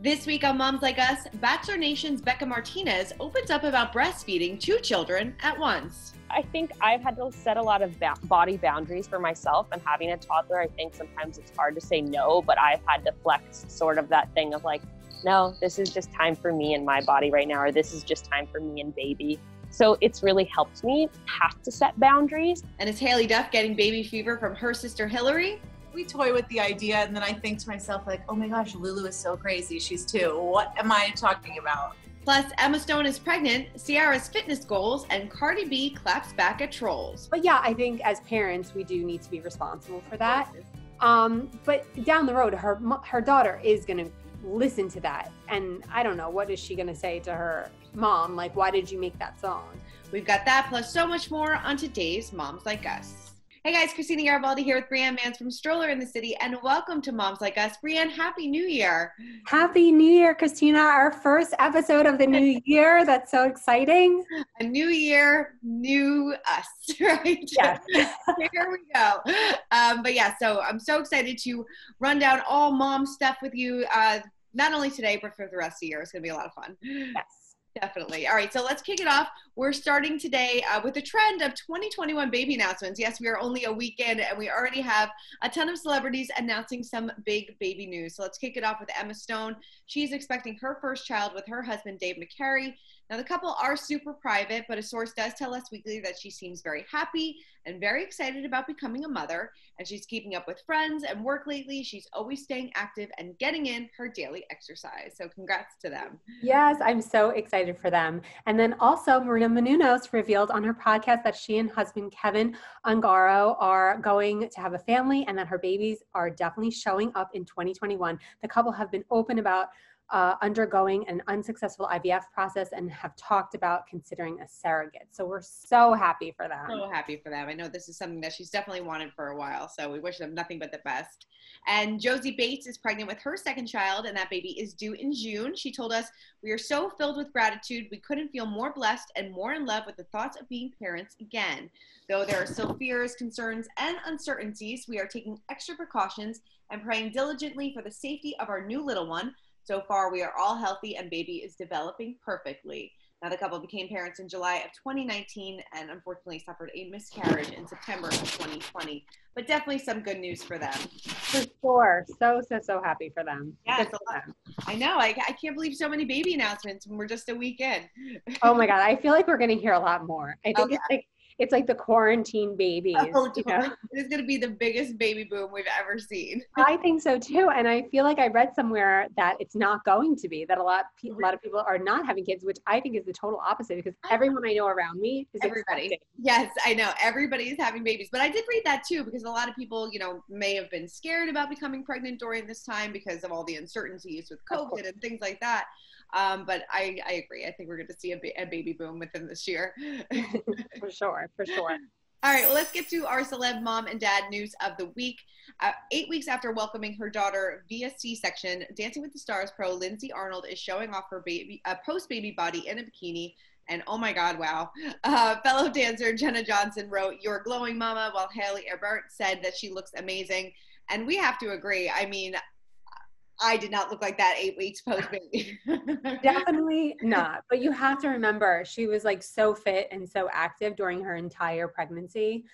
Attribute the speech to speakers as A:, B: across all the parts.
A: This week on Moms Like Us, Bachelor Nation's Bekah Martinez opens up about breastfeeding 2 children at once.
B: I think I've had to set a lot of body boundaries for myself, and having a toddler, I think sometimes it's hard to say no, but I've had to flex sort of that thing of like, no, this is just time for me and my body right now, or this is just time for me and baby. So it's really helped me have to set boundaries.
A: And is Haylie Duff getting baby fever from her sister Hilary?
C: We toy with the idea, and then I think to myself, like, oh my gosh, Lulu is so crazy. She's 2. What am I talking about?
A: Plus, Emma Stone is pregnant, Ciara's fitness goals, and Cardi B claps back at trolls.
D: But yeah, I think as parents, we do need to be responsible for that. But down the road, her daughter is going to listen to that. And I don't know, what is she going to say to her mom? Like, why did you make that song?
A: We've got that plus so much more on today's Moms Like Us. Hey guys, Christina Garibaldi here with Brianne Mans from Stroller in the City, and welcome to Moms Like Us. Brianne, Happy New Year.
D: Happy New Year, Christina. Our first episode of the new year. That's so exciting.
A: A new year, new us, right?
D: Yes.
A: Here we go. But yeah, so I'm so excited to run down all mom stuff with you, not only today, but for the rest of the year. It's going to be a lot of fun.
D: Yes.
A: Definitely. All right, so let's kick it off. We're starting today with the trend of 2021 baby announcements. Yes, we are only a week in, and we already have a ton of celebrities announcing some big baby news. So let's kick it off with Emma Stone. She's expecting her first child with her husband, Dave McCary. Now, the couple are super private, but a source does tell Us Weekly that she seems very happy and very excited about becoming a mother, and she's keeping up with friends and work lately. She's always staying active and getting in her daily exercise. So congrats to them.
D: Yes, I'm so excited for them. And then also Maria Menounos revealed on her podcast that she and husband Kevin Ungaro are going to have a family and that her babies are definitely showing up in 2021. The couple have been open about undergoing an unsuccessful IVF process and have talked about considering a surrogate. So we're so happy for them.
A: So happy for them. I know this is something that she's definitely wanted for a while, so we wish them nothing but the best. And Josie Bates is pregnant with her second child, and that baby is due in June. She told us, "We are so filled with gratitude. We couldn't feel more blessed and more in love with the thoughts of being parents again. Though there are still fears, concerns, and uncertainties, we are taking extra precautions and praying diligently for the safety of our new little one. So far, we are all healthy and baby is developing perfectly." Now, the couple became parents in July of 2019 and unfortunately suffered a miscarriage in September of 2020. But definitely some good news for them.
D: For sure. So happy for them.
A: Yes, I know. I can't believe so many baby announcements when we're just a week in.
D: Oh my God. I feel like we're going to hear a lot more. I think it's like the quarantine babies.
A: Oh,
D: you know?
A: It's going to be the biggest baby boom we've ever seen.
D: I think so too. And I feel like I read somewhere that it's not going to be, that a lot of people are not having kids, which I think is the total opposite because everyone I know around me is expecting.
A: Yes, I know. Everybody is having babies. But I did read that too because a lot of people, may have been scared about becoming pregnant during this time because of all the uncertainties with COVID and things like that. But I agree. I think we're going to see a baby boom within this year.
D: For sure.
A: All right, well, let's get to our celeb mom and dad news of the week. 8 weeks after welcoming her daughter via C-section, Dancing with the Stars pro Lindsay Arnold is showing off her post-baby body in a bikini. And oh my God, wow. Fellow dancer Jenna Johnson wrote, "You're glowing, mama," while Haley Ebert said that she looks amazing. And we have to agree. I mean, I did not look like that 8 weeks post-baby.
D: Definitely not. But you have to remember, she was like so fit and so active during her entire pregnancy.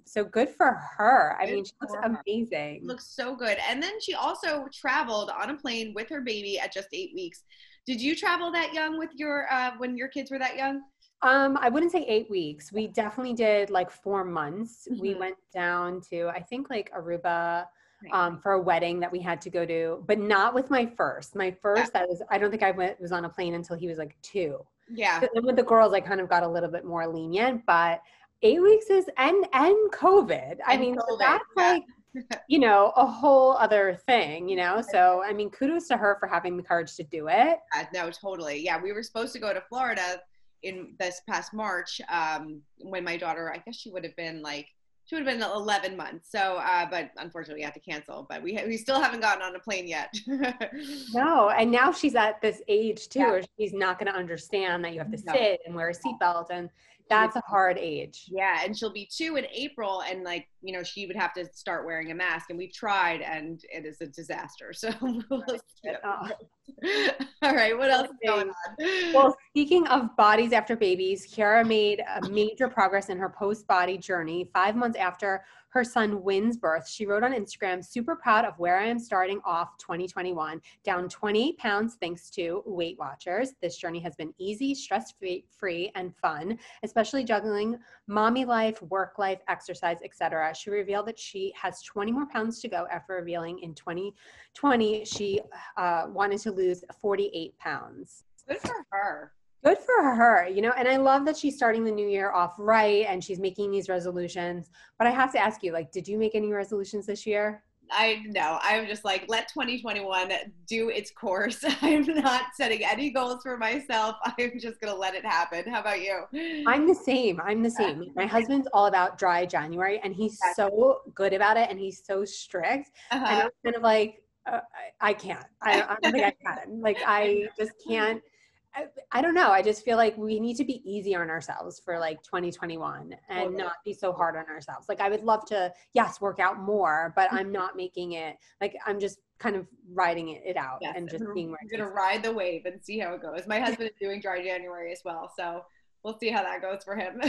D: So good for her. I mean, she looks amazing.
A: Looks so good. And then she also traveled on a plane with her baby at just 8 weeks. Did you travel that young with your when your kids were that young?
D: I wouldn't say 8 weeks. We definitely did like 4 months. Mm-hmm. We went down to, I think, like Aruba. For a wedding that we had to go to, but not with my first. I don't think I was on a plane until he was like 2.
A: Yeah.
D: So then with the girls, I kind of got a little bit more lenient, but 8 weeks is, and COVID. I mean, COVID, that's like, a whole other thing, So, I mean, kudos to her for having the courage to do it.
A: No, totally. Yeah. We were supposed to go to Florida in this past March when my daughter, I guess she would have been like, she would have been 11 months. So, but unfortunately we had to cancel, but we still haven't gotten on a plane yet.
D: No. And now she's at this age too,
A: Yeah.
D: where she's not going to understand that you have to sit and wear a seatbelt. And that's a hard age.
A: Yeah. And she'll be 2 in April. And like, you know, she would have to start wearing a mask, and we've tried and it is a disaster. So we'll all right. What else is going on?
D: Well, speaking of bodies after babies, Kiara made a major progress in her post-body journey 5 months after her son Wynn's birth. She wrote on Instagram, super proud of where I am starting off 2021, down 28 pounds thanks to Weight Watchers. This journey has been easy, stress-free, and fun, especially juggling mommy life, work life, exercise, etc. She revealed that she has 20 more pounds to go after revealing in 2020 she wanted to lose 48 pounds.
A: Good for her.
D: Good for her, you know, and I love that she's starting the new year off right and she's making these resolutions. But I have to ask you, like, did you make any resolutions this year?
A: I know. I'm just like, let 2021 do its course. I'm not setting any goals for myself. I'm just going to let it happen. How about you?
D: I'm the same. My husband's all about dry January, and he's so good about it, and he's so strict. And I'm kind of like, I can't. I don't think I can. Like, I just can't. I don't know. I just feel like we need to be easy on ourselves for like 2021 and not be so hard on ourselves. Like, I would love to, yes, work out more, but I'm not making it like, I'm just kind of riding it out and just being where
A: I'm going to ride the wave and see how it goes. My husband is doing dry January as well. So we'll see how that goes for him.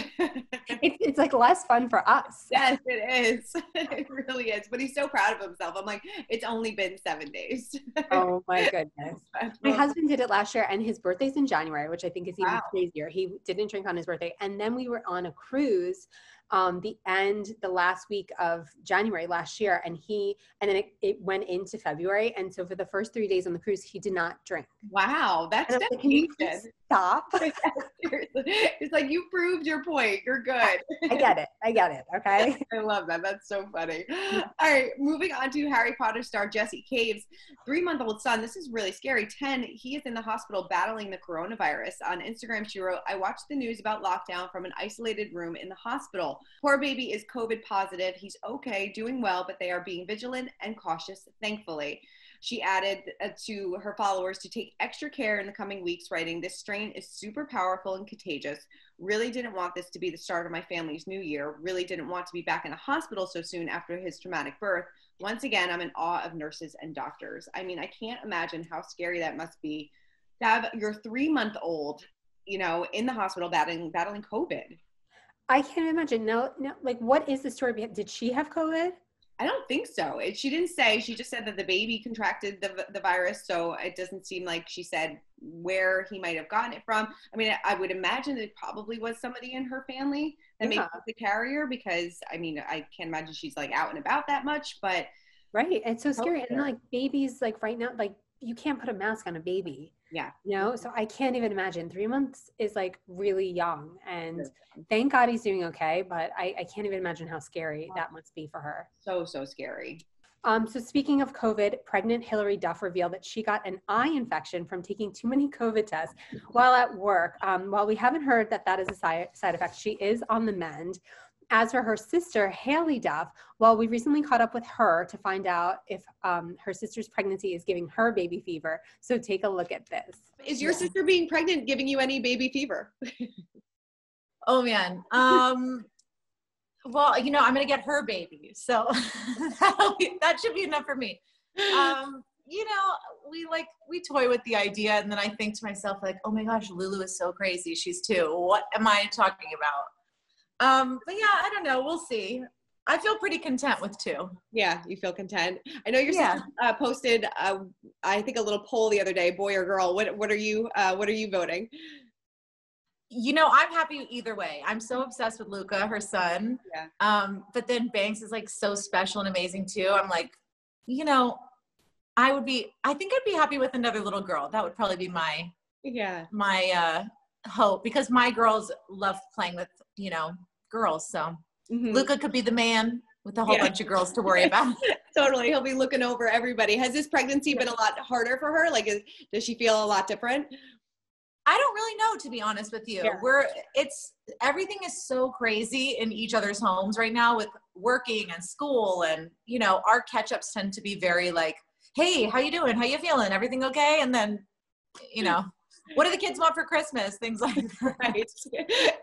D: It's like less fun for us.
A: Yes, it is. It really is. But he's so proud of himself. I'm like, it's only been 7 days.
D: Oh my goodness. My husband did it last year, and his birthday's in January, which I think is even crazier. He didn't drink on his birthday. And then we were on a cruise the last week of January last year, and then it went into February. And so for the first 3 days on the cruise, he did not drink.
A: Wow. That's dedication.
D: Can you please stop?
A: It's like, you proved your point. You're good.
D: I get it. Okay.
A: I love that. That's so funny. All right. Moving on to Harry Potter star Jesse Cave's 3-month-old son. This is really scary. 10. He is in the hospital battling the coronavirus. On Instagram, she wrote, I watched the news about lockdown from an isolated room in the hospital. Poor baby is COVID positive. He's okay, doing well, but they are being vigilant and cautious, thankfully. She added to her followers to take extra care in the coming weeks, writing, this strain is super powerful and contagious. Really didn't want this to be the start of my family's new year. Really didn't want to be back in the hospital so soon after his traumatic birth. Once again, I'm in awe of nurses and doctors. I mean, I can't imagine how scary that must be to have your 3-month-old, you know, in the hospital battling COVID.
D: I can't imagine. No, like, what is the story behind? Did she have COVID?
A: I don't think so. She didn't say. She just said that the baby contracted the virus, so it doesn't seem like she said where he might have gotten it from. I mean, I would imagine it probably was somebody in her family that maybe was the carrier, because, I mean, I can't imagine she's, like, out and about that much, but.
D: Right. It's so scary. And, like, babies, like, right now, like, you can't put a mask on a baby.
A: Yeah.
D: You know, so I can't even imagine. 3 months is like really young, and thank God he's doing okay, but I can't even imagine how scary that must be for her.
A: So scary.
D: So speaking of COVID, pregnant Hilary Duff revealed that she got an eye infection from taking too many COVID tests while at work. While we haven't heard that is a side effect, she is on the mend. As for her sister, Haylie Duff, well, we recently caught up with her to find out if her sister's pregnancy is giving her baby fever. So take a look at this.
A: Is your sister being pregnant giving you any baby fever?
C: Oh, man. Well, you know, I'm going to get her baby. So that should be enough for me. You know, we toy with the idea, and then I think to myself, like, oh my gosh, Lulu is so crazy. She's 2. What am I talking about? But yeah, I don't know. We'll see. I feel pretty content with 2.
A: Yeah, you feel content. I know your sister posted, I think, a little poll the other day, boy or girl. What are you voting?
C: You know, I'm happy either way. I'm so obsessed with Luca, her son. Yeah. But then Banks is like so special and amazing too. I'm like, you know, I think I'd be happy with another little girl. That would probably be my hope, because my girls love playing with, you know, girls. So Luca could be the man with a whole bunch of girls to worry about.
A: Totally. He'll be looking over everybody. Has this pregnancy been a lot harder for her? Like, does she feel a lot different?
C: I don't really know, to be honest with you.
D: Yeah.
C: Everything is so crazy in each other's homes right now with working and school. And, you know, our catch-ups tend to be very like, hey, how you doing? How you feeling? Everything okay? And then, you know, what do the kids want for Christmas? Things like that. Right.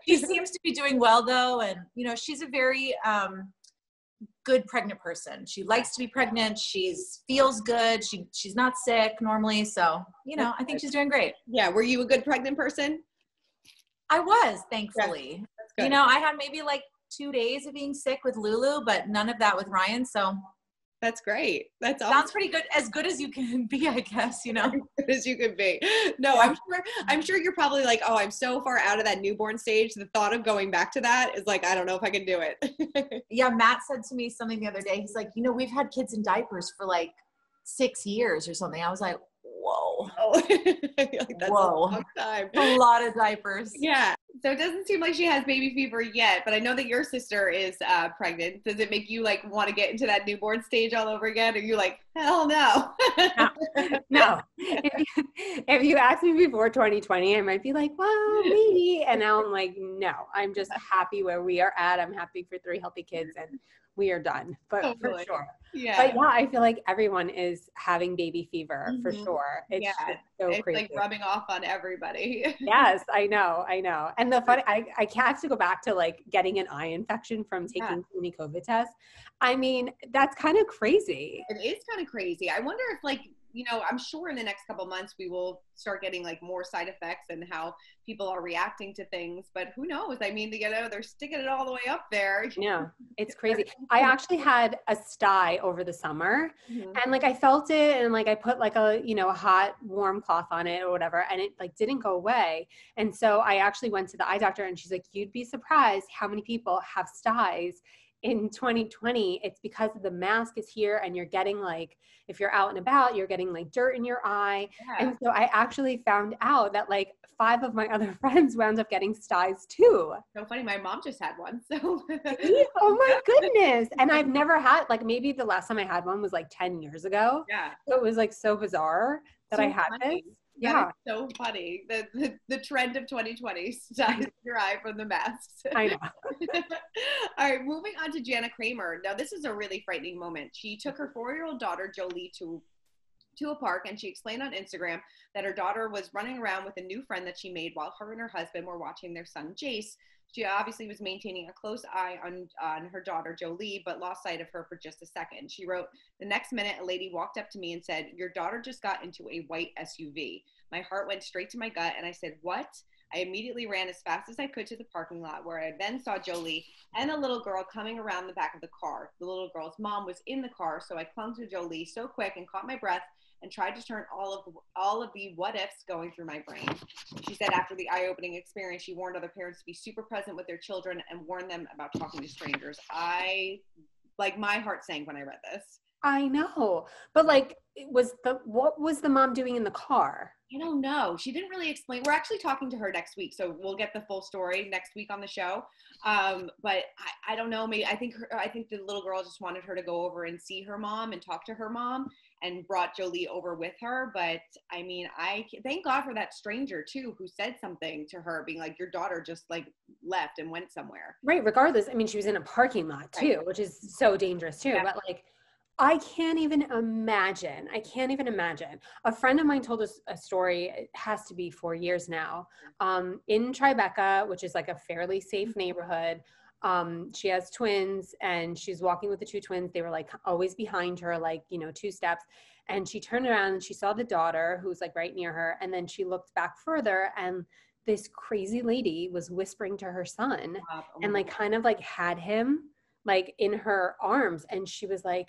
C: She seems to be doing well though. And, you know, she's a very, good pregnant person. She likes to be pregnant. She's feels good. She's not sick normally. So, you know, I think she's doing great.
A: Yeah. Were you a good pregnant person?
C: I was, thankfully.
A: Yeah,
C: you know, I had maybe like 2 days of being sick with Lulu, but none of that with Ryan. So
A: that's great. That's awesome.
C: Sounds pretty good. As good as you can be, I guess, you know,
A: as good as you could be. No,
C: yeah.
A: I'm sure you're probably like, oh, I'm so far out of that newborn stage. The thought of going back to that is like, I don't know if I can do it.
C: Yeah. Matt said to me something the other day. He's like, you know, we've had kids in diapers for like 6 years or something. I was like, whoa.
A: Oh. Like, that's
C: whoa.
A: a long time.
C: A lot of diapers.
A: Yeah. So it doesn't seem like she has baby fever yet, but I know that your sister is pregnant. Does it make you like want to get into that newborn stage all over again? Or are you like, hell no?
D: No. If you asked me before 2020, I might be like, well, maybe. And now I'm like, no, I'm just happy where we are at. I'm happy for 3 healthy kids and we are done, but
A: Totally.
D: for sure.
A: Yeah.
D: But yeah, I feel like everyone is having baby fever for sure. It's so crazy.
A: Like rubbing off on everybody.
D: Yes, I know. And the funny, I have to go back to like getting an eye infection from taking too many COVID tests. I mean, that's kind of crazy.
A: It is kind of crazy. I wonder if like, you know, I'm sure in the next couple months we will start getting like more side effects and how people are reacting to things, but who knows? I mean, you know, they're sticking it all the way up there.
D: Yeah, it's crazy. I actually had a sty over the summer and like I felt it and like I put like a, you know, a hot warm cloth on it or whatever and it like didn't go away. And so I actually went to the eye doctor and she's like, you'd be surprised how many people have styes in 2020. It's because the mask is here and you're getting like, if you're out and about, you're getting like dirt in your eye. Yeah. And so I actually found out that like 5 of my other friends wound up getting styes too.
A: So funny. My mom just had one. So
D: oh my goodness. And I've never had, like maybe the last time I had one was like 10 years ago.
A: Yeah.
D: So it was like so bizarre that I had this.
A: Yeah. So funny. The trend of 2020 styes your eye from the masks.
D: I know.
A: All right, moving on to Jana Kramer. Now, this is a really frightening moment. She took her 4-year-old daughter, Jolie, to a park, and she explained on Instagram that her daughter was running around with a new friend that she made while her and her husband were watching their son, Jace. She obviously was maintaining a close eye on her daughter, Jolie, but lost sight of her for just a second. She wrote, the next minute, a lady walked up to me and said, your daughter just got into a white SUV. My heart went straight to my gut, and I said, what? I immediately ran as fast as I could to the parking lot where I then saw Jolie and a little girl coming around the back of the car. The little girl's mom was in the car, so I clung to Jolie so quick and caught my breath and tried to turn all of the what ifs going through my brain. She said after the eye-opening experience, she warned other parents to be super present with their children and warned them about talking to strangers. My heart sank when I read this.
D: I know, but like, what was the mom doing in the car?
A: I don't know. She didn't really explain. We're actually talking to her next week, so we'll get the full story next week on the show. But I don't know. Maybe I think the little girl just wanted her to go over and see her mom and talk to her mom, and brought Jolie over with her. But I mean, I thank God for that stranger too, who said something to her, being like, your daughter just like left and went somewhere.
D: Right. Regardless, I mean, she was in a parking lot too, right, which is so dangerous too. Yeah. But like, I can't even imagine. A friend of mine told us a story, it has to be 4 years now, in Tribeca, which is like a fairly safe neighborhood. She has twins and she's walking with the 2 twins. They were like always behind her, like, 2 steps. And she turned around and she saw the daughter who's like right near her. And then she looked back further and this crazy lady was whispering to her son and like kind of like had him like in her arms. And she was like,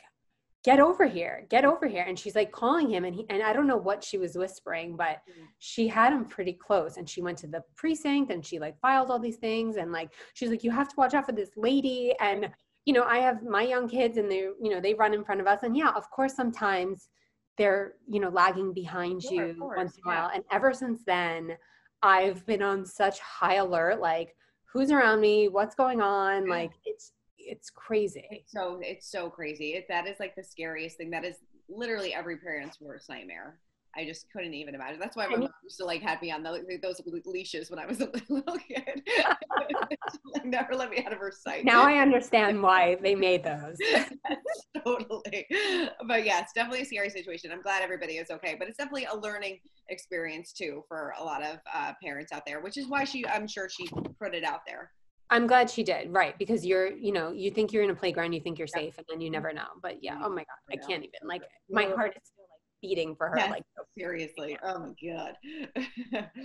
D: get over here. And she's like calling him and I don't know what she was whispering, but she had him pretty close and she went to the precinct and she like filed all these things. And like, she's like, you have to watch out for this lady. And, I have my young kids and they run in front of us. And yeah, of course, sometimes they're, lagging behind you once in a while. And ever since then, I've been on such high alert, like who's around me, what's going on. Like it's crazy.
A: It's so crazy. That is like the scariest thing. That is literally every parent's worst nightmare. I just couldn't even imagine. That's why my mom used to like had me on those leashes when I was a little kid. Never let me out of her sight.
D: Now I understand why they made those.
A: Totally. But yeah, it's definitely a scary situation. I'm glad everybody is okay, but it's definitely a learning experience too for a lot of parents out there, which is why I'm sure she put it out there.
D: I'm glad she did. Right. Because you think you're in a playground, you think you're safe, and then you never know. But yeah, oh my God, I can't even, like, my heart is still like beating for her.
A: Yes,
D: like
A: seriously. Oh my God.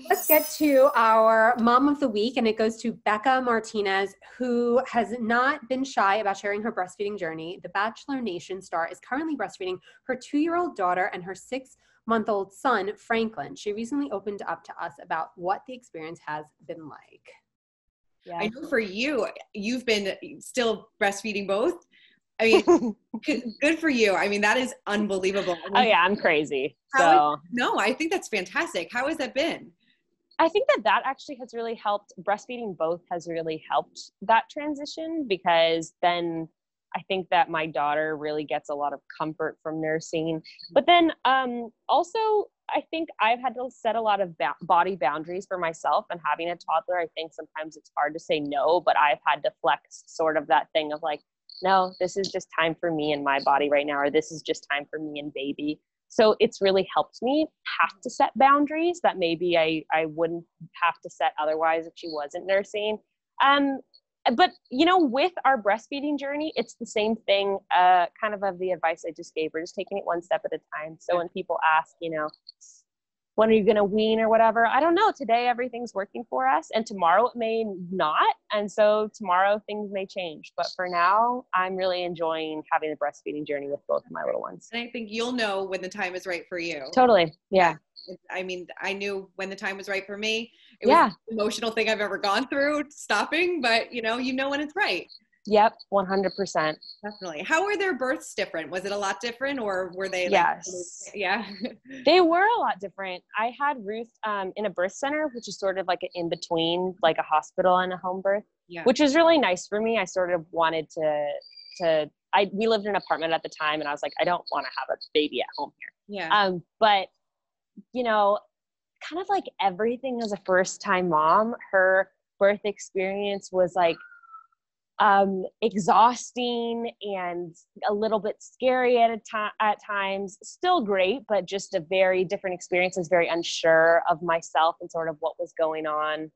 D: Let's get to our mom of the week, and it goes to Bekah Martinez, who has not been shy about sharing her breastfeeding journey. The Bachelor Nation star is currently breastfeeding her 2-year-old daughter and her 6-month-old son, Franklin. She recently opened up to us about what the experience has been like.
A: Yeah. I know for you, you've been still breastfeeding both. I mean, good for you. I mean, that is unbelievable. I mean,
B: oh yeah, I'm crazy.
A: No, I think that's fantastic. How has that been?
B: I think that actually has really helped. Breastfeeding both has really helped that transition, because then I think that my daughter really gets a lot of comfort from nursing. But then also, I think I've had to set a lot of body boundaries for myself, and having a toddler, I think sometimes it's hard to say no, but I've had to flex sort of that thing of like, no, this is just time for me and my body right now, or this is just time for me and baby. So it's really helped me have to set boundaries that maybe I wouldn't have to set otherwise if she wasn't nursing. But, with our breastfeeding journey, it's the same thing, kind of the advice I just gave her, just taking it one step at a time. So when people ask, when are you going to wean or whatever? I don't know. Today, everything's working for us, and tomorrow it may not. And so tomorrow things may change. But for now, I'm really enjoying having the breastfeeding journey with both of my little ones.
A: And I think you'll know when the time is right for you.
B: Totally. Yeah.
A: I mean, I knew when the time was right for me. It was the most emotional thing I've ever gone through, stopping, but you know when it's right.
B: Yep. 100%.
A: Definitely. How were their births different? Was it a lot different, or were they
B: yes.
A: Yeah.
B: They were a lot different. I had Ruth in a birth center, which is sort of like an in-between, like a hospital and a home birth, which was really nice for me. I sort of wanted we lived in an apartment at the time, and I was like, I don't want to have a baby at home here.
A: Yeah.
B: But kind of like everything as a first-time mom, her birth experience was like exhausting and a little bit scary at times. Still great, but just a very different experience. I was very unsure of myself and sort of what was going on.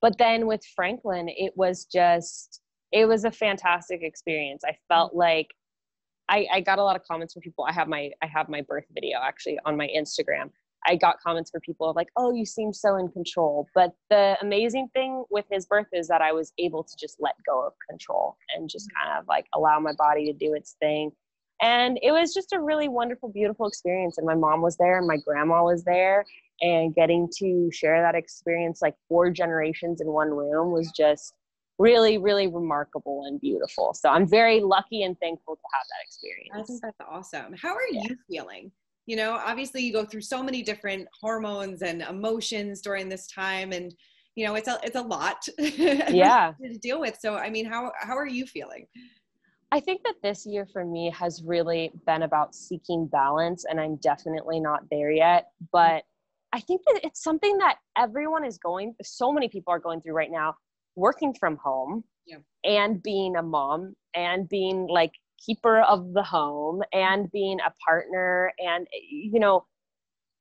B: But then with Franklin, it was a fantastic experience. I felt like I got a lot of comments from people. I have my birth video actually on my Instagram. I got comments from people like, oh, you seem so in control. But the amazing thing with his birth is that I was able to just let go of control and just kind of like allow my body to do its thing. And it was just a really wonderful, beautiful experience. And my mom was there and my grandma was there, and getting to share that experience, like 4 generations in one room, was just really, really remarkable and beautiful. So I'm very lucky and thankful to have that experience.
A: I think that's awesome. How are you feeling? Obviously you go through so many different hormones and emotions during this time, and it's a lot to deal with. So I mean, how are you feeling?
B: I think that this year for me has really been about seeking balance, and I'm definitely not there yet, but I think that it's something that so many people are going through right now, working from home and being a mom and being like keeper of the home and being a partner. And,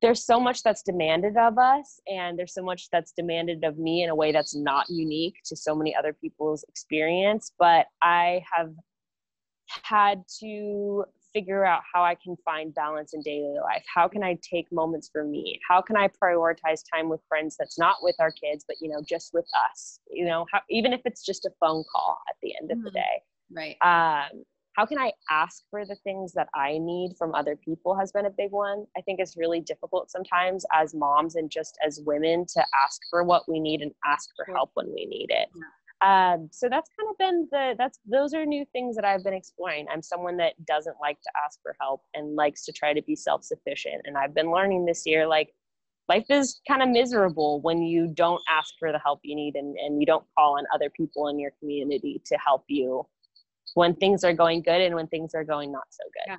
B: there's so much that's demanded of us, and there's so much that's demanded of me in a way that's not unique to so many other people's experience. But I have had to figure out how I can find balance in daily life. How can I take moments for me? How can I prioritize time with friends that's not with our kids, but, just with us, even if it's just a phone call at the end of the day.
A: Right.
B: How can I ask for the things that I need from other people has been a big one. I think it's really difficult sometimes as moms and just as women to ask for what we need and ask for help when we need it. Yeah. So that's kind of been those are new things that I've been exploring. I'm someone that doesn't like to ask for help and likes to try to be self-sufficient. And I've been learning this year, like, life is kind of miserable when you don't ask for the help you need and you don't call on other people in your community to help you when things are going good and when things are going not so good.
A: Yeah.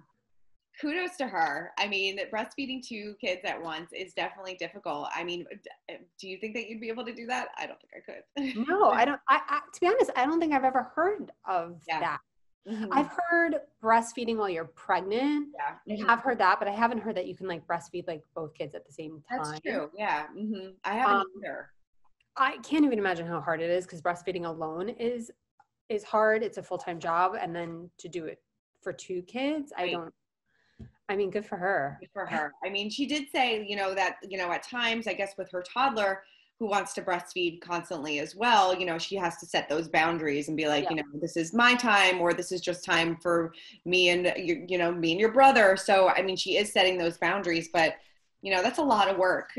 A: Kudos to her. I mean, breastfeeding 2 kids at once is definitely difficult. I mean, do you think that you'd be able to do that? I don't think I could.
D: No, I don't. To be honest, I don't think I've ever heard of that.
A: Mm-hmm.
D: I've heard breastfeeding while you're pregnant.
A: Yeah. Mm-hmm.
D: I have heard that, but I haven't heard that you can like breastfeed like both kids at the same time.
A: That's true. Yeah. Mm-hmm. I haven't either.
D: I can't even imagine how hard it is because breastfeeding alone is hard. It's a full-time job, and then to do it for 2 kids,
A: Right.
D: I mean, good for her.
A: Good for her. I mean, she did say, that, at times, I guess with her toddler who wants to breastfeed constantly as well, she has to set those boundaries and be like, this is my time, or this is just time for me and, me and your brother. So, I mean, she is setting those boundaries, but, that's a lot of work.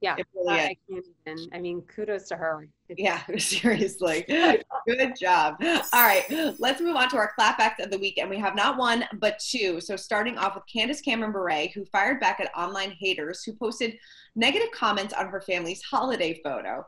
D: Yeah.
A: It really is.
D: I can't even. I mean, kudos to her.
A: Yeah, seriously. Good job. All right, let's move on to our clapbacks of the week. And we have not 1, but 2. So starting off with Candace Cameron Bure, who fired back at online haters who posted negative comments on her family's holiday photo.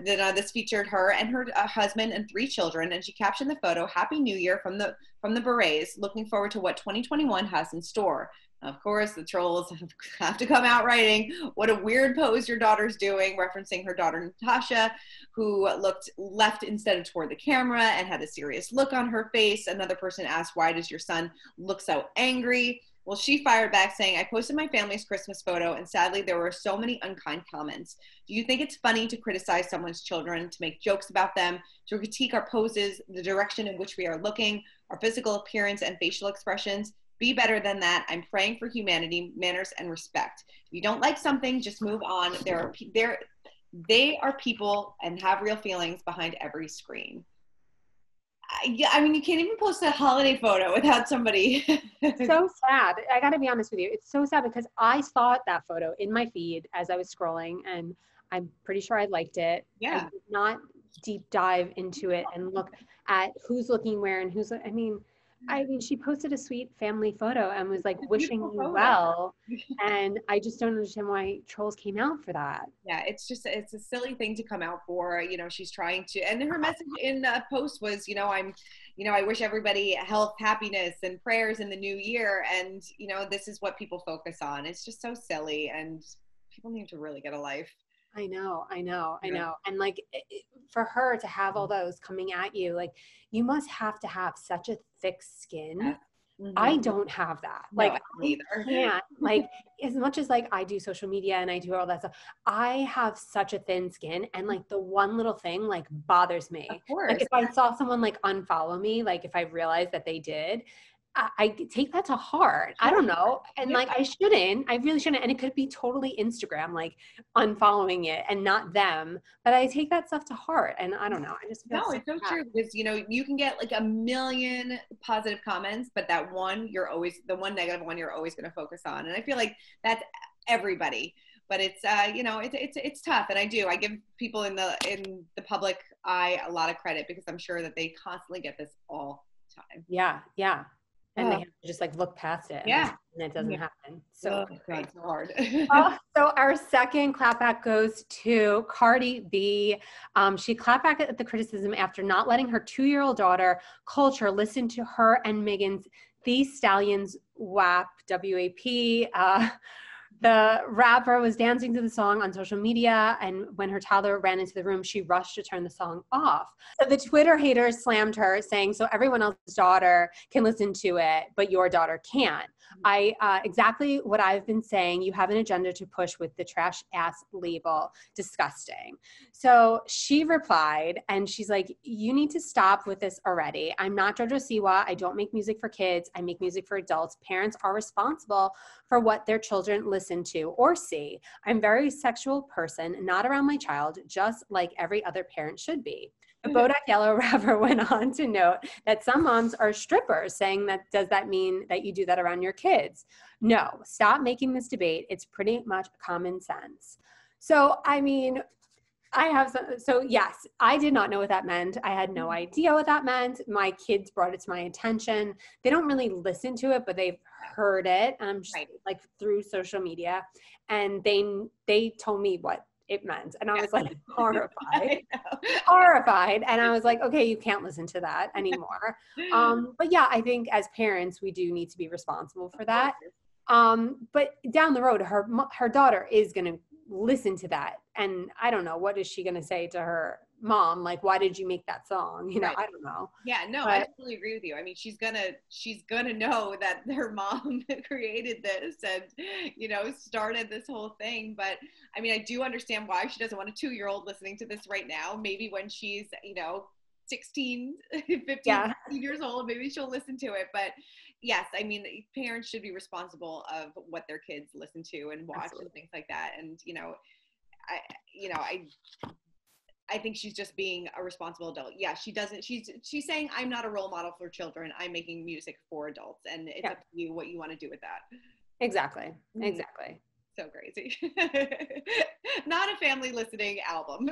A: This featured her and her husband and 3 children. And she captioned the photo, "Happy New Year from the Bures. Looking forward to what 2021 has in store." Of course, the trolls have to come out writing, "What a weird pose your daughter's doing," referencing her daughter Natasha, who looked left instead of toward the camera and had a serious look on her face. Another person asked, "Why does your son look so angry?" Well, she fired back saying, "I posted my family's Christmas photo, and sadly there were so many unkind comments. Do you think it's funny to criticize someone's children, to make jokes about them, to critique our poses, the direction in which we are looking, our physical appearance and facial expressions? Be better than that. I'm praying for humanity, manners, and respect. If you don't like something, just move on. They are people and have real feelings behind every screen." I mean, you can't even post a holiday photo without somebody.
D: So sad. I got to be honest with you. It's so sad because I saw that photo in my feed as I was scrolling, and I'm pretty sure I liked it.
A: Yeah.
D: I did not deep dive into it and look at who's looking where and who's, I mean, she posted a sweet family photo and was like wishing you well. And I just don't understand why trolls came out for that.
A: Yeah, it's a silly thing to come out for. She's trying to, and her message in the post was, I wish everybody health, happiness, and prayers in the new year. And, this is what people focus on. It's just so silly, and people need to really get a life.
D: I know. And like for her to have all those coming at you, like you must have to have such a thick skin. Mm-hmm. I don't have that. No, like I can't, like as much as like I do social media and I do all that stuff, I have such a thin skin, and like the one little thing like bothers me.
A: Of course.
D: Like if I saw someone like unfollow me, like if I realized that they did, I take that to heart. I don't know. And like, I really shouldn't. And it could be totally Instagram, like unfollowing it and not them, but I take that stuff to heart. And I don't know. I just feel
A: it's so true because, you can get like a million positive comments, but that one, the one negative one, you're always going to focus on. And I feel like that's everybody, but it's, it's tough. And I give people in the public eye a lot of credit because I'm sure that they constantly get this all the time.
D: Yeah. Yeah. And they have to just like look past it. And it doesn't happen. So
A: it's so hard.
D: So our second clapback goes to Cardi B. She clapped back at the criticism after not letting her 2-year-old daughter, Culture, listen to her and Megan's These Stallions WAP, W-A-P. The rapper was dancing to the song on social media, and when her toddler ran into the room, she rushed to turn the song off. So the Twitter haters slammed her, saying, "So everyone else's daughter can listen to it, but your daughter can't." Exactly what I've been saying. You have an agenda to push with the trash ass label. Disgusting. So she replied, and she's like, "You need to stop with this already. I'm not JoJo Siwa. I don't make music for kids. I make music for adults. Parents are responsible for what their children listen to or see. I'm a very sexual person, not around my child, just like every other parent should be." The Bodak Yellow rapper went on to note that some moms are strippers, saying that, does that mean that you do that around your kids? No, stop making this debate. It's pretty much common sense. So, I mean, yes, I did not know what that meant. I had no idea what that meant. My kids brought it to my attention. They don't really listen to it, but they've heard it just like through social media. And they told me what it meant. And I was like horrified, horrified. And I was like, okay, you can't listen to that anymore. But yeah, I think as parents, we do need to be responsible for that. But down the road, her daughter is going to listen to that. And I don't know, what is she going to say to her mom? Like, why did you make that song? You know,
A: Right.
D: I don't know.
A: Yeah, no,
D: But-
A: I totally agree with you. I mean, she's gonna know that her mom created this and, you know, started this whole thing. But I mean, I do understand why she doesn't want a 2-year-old listening to this right now. Maybe when she's, you know, 16, 15,
D: Yeah.
A: 16 years old, maybe she'll listen to it. But yes, I mean, parents should be responsible of what their kids listen to and watch
D: Absolutely.
A: and things like that. And, you know, I think she's just being a responsible adult. Yeah, she's saying, I'm not a role model for children. I'm making music for adults. And it's up to you what you want to do with that.
D: Exactly. Exactly.
A: So crazy. Not a family listening album.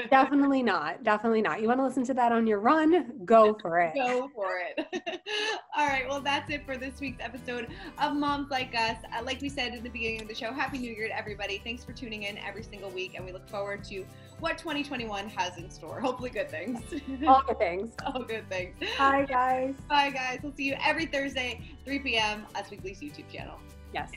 D: Definitely not. Definitely not. You want to listen to that on your run? Go for it.
A: Go for it. All right. Well, that's it for this week's episode of Moms Like Us. Like we said in the beginning of the show, Happy New Year to everybody. Thanks for tuning in every single week. And we look forward to what 2021 has in store. Hopefully good things.
D: All the things.
A: All good things.
D: Bye, guys.
A: Bye, guys. We'll see you every Thursday, 3 p.m. Us Weekly's YouTube channel.
D: Yes.